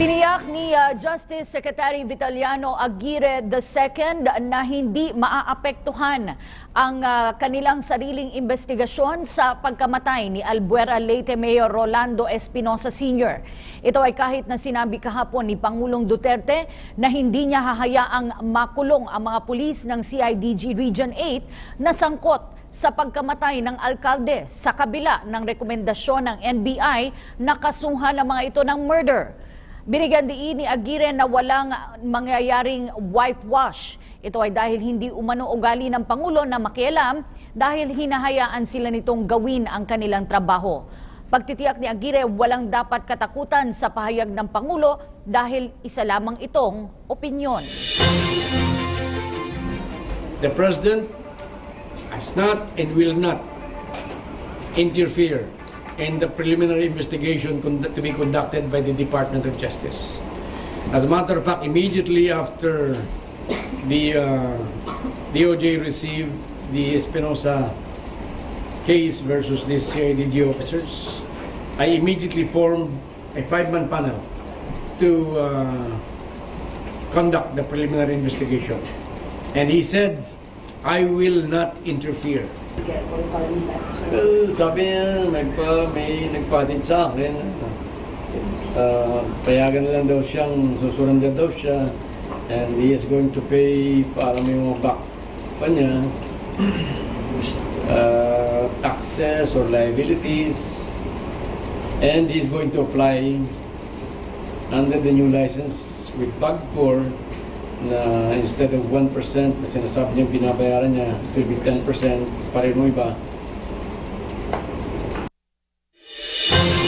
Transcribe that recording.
Tiniyak ni Justice Secretary Vitaliano Aguirre II na hindi maaapektuhan ang kanilang sariling investigasyon sa pagkamatay ni Albuera Leyte Mayor Rolando Espinosa Sr. Ito ay kahit na sinabi kahapon ni Pangulong Duterte na hindi niya hahayaang makulong ang mga pulis ng CIDG Region 8 na sangkot sa pagkamatay ng alkalde sa kabila ng rekomendasyon ng NBI na kasuhan ang mga ito ng murder. Binigyan diin ni Aguirre na walang mangyayaring whitewash. Ito ay dahil hindi umano ugali ng Pangulo na makialam dahil hinahayaan sila nitong gawin ang kanilang trabaho. Pagtitiyak ni Aguirre, walang dapat katakutan sa pahayag ng Pangulo dahil isa lamang itong opinyon. The President has not and will not interfere in the preliminary investigation to be conducted by the Department of Justice. As a matter of fact, immediately after the DOJ received the Espinosa case versus these CIDG officers, I immediately formed a 5-man panel to conduct the preliminary investigation. And he said, I will not interfere. Well, sabi niya, may nagpatid sa akin. Payagan na lang daw siyang susurrender daw siya. And he is going to pay para may mga back pa niya. Taxes or liabilities. And he's going to apply under the new license with PAGCOR na instead of 1% na sinasabi niya binabayaran niya, it will be 10%, pareho iba.